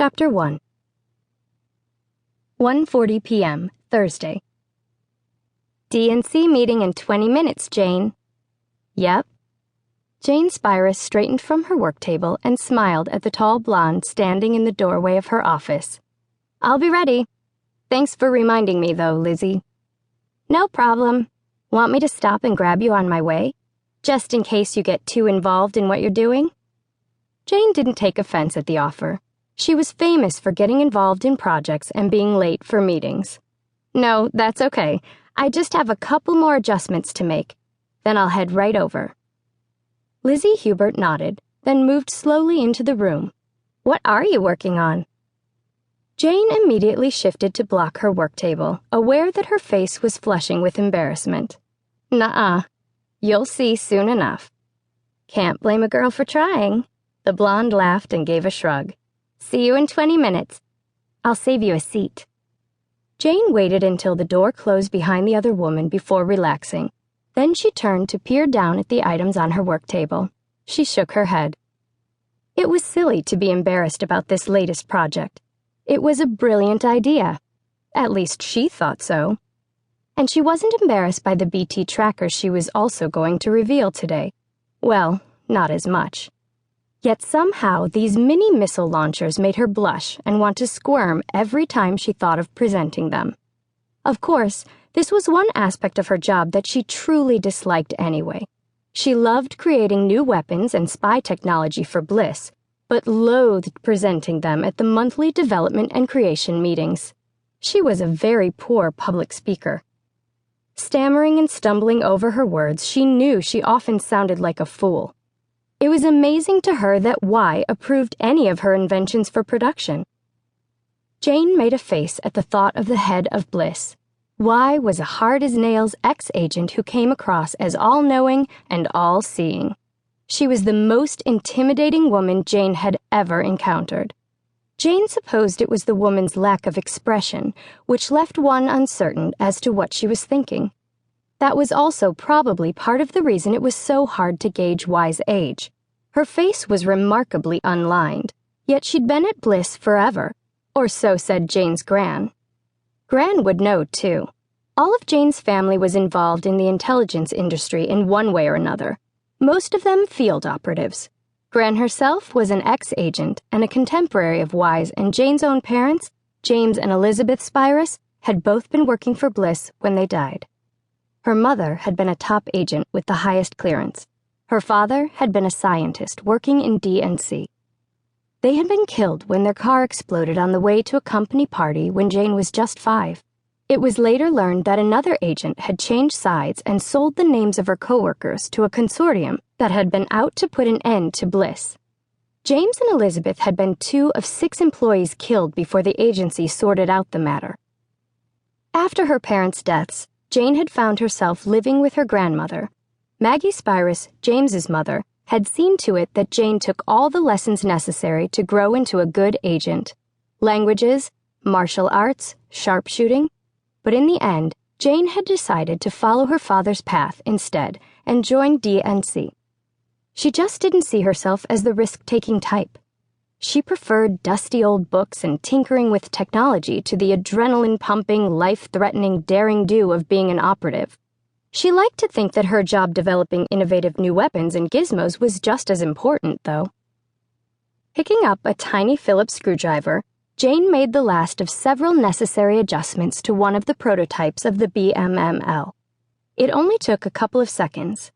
Chapter 1 1:40 p.m., Thursday. DNC meeting in 20 minutes, Jane. Yep. Jane Spyrus straightened from her work table and smiled at the tall blonde standing in the doorway of her office. I'll be ready. Thanks for reminding me, though, Lizzie. No problem. Want me to stop and grab you on my way? Just in case you get too involved in what you're doing? Jane didn't take offense at the offer. She was famous for getting involved in projects and being late for meetings. No, that's okay. I just have a couple more adjustments to make. Then I'll head right over. Lizzie Hubert nodded, then moved slowly into the room. What are you working on? Jane immediately shifted to block her work table, aware that her face was flushing with embarrassment. Nuh-uh. You'll see soon enough. Can't blame a girl for trying. The blonde laughed and gave a shrug. See you in 20 minutes. I'll save you a seat. Jane waited until the door closed behind the other woman before relaxing. Then she turned to peer down at the items on her work table. She shook her head. It was silly to be embarrassed about this latest project. It was a brilliant idea. At least she thought so. And she wasn't embarrassed by the BT trackers she was also going to reveal today. Well, not as much. Yet somehow these mini missile launchers made her blush and want to squirm every time she thought of presenting them. Of course, this was one aspect of her job that she truly disliked anyway. She loved creating new weapons and spy technology for Bliss, but loathed presenting them at the monthly development and creation meetings. She was a very poor public speaker. Stammering and stumbling over her words, she knew she often sounded like a fool. It was amazing to her that Y approved any of her inventions for production. Jane made a face at the thought of the head of Bliss. Y was a hard-as-nails ex-agent who came across as all-knowing and all-seeing. She was the most intimidating woman Jane had ever encountered. Jane supposed it was the woman's lack of expression, which left one uncertain as to what she was thinking. That was also probably part of the reason it was so hard to gauge Y's age. Her face was remarkably unlined, yet she'd been at Bliss forever, or so said Jane's Gran. Gran would know, too. All of Jane's family was involved in the intelligence industry in one way or another, most of them field operatives. Gran herself was an ex-agent and a contemporary of Y's, and Jane's own parents, James and Elizabeth Spyrus, had both been working for Bliss when they died. Her mother had been a top agent with the highest clearance. Her father had been a scientist working in DNC. They had been killed when their car exploded on the way to a company party when Jane was just 5. It was later learned that another agent had changed sides and sold the names of her coworkers to a consortium that had been out to put an end to Bliss. James and Elizabeth had been 2 of 6 employees killed before the agency sorted out the matter. After her parents' deaths, Jane had found herself living with her grandmother. Maggie Spyrus, James's mother, had seen to it that Jane took all the lessons necessary to grow into a good agent. Languages, martial arts, sharpshooting. But in the end, Jane had decided to follow her father's path instead and join DNC. She just didn't see herself as the risk-taking type. She preferred dusty old books and tinkering with technology to the adrenaline-pumping, life-threatening daring-do of being an operative. She liked to think that her job developing innovative new weapons and gizmos was just as important, though. Picking up a tiny Phillips screwdriver, Jane made the last of several necessary adjustments to one of the prototypes of the BMML. It only took a couple of seconds.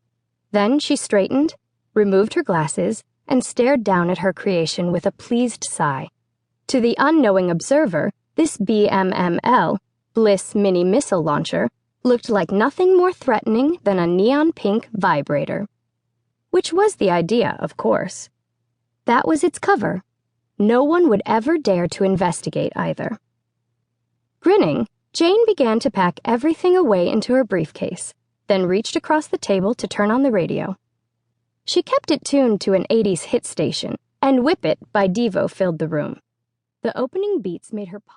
Then she straightened, removed her glasses, and stared down at her creation with a pleased sigh. To the unknowing observer, this BMML, Bliss Mini Missile Launcher, looked like nothing more threatening than a neon-pink vibrator. Which was the idea, of course. That was its cover. No one would ever dare to investigate either. Grinning, Jane began to pack everything away into her briefcase, then reached across the table to turn on the radio. She kept it tuned to an 80s hit station, and Whip It by Devo filled the room. The opening beats made her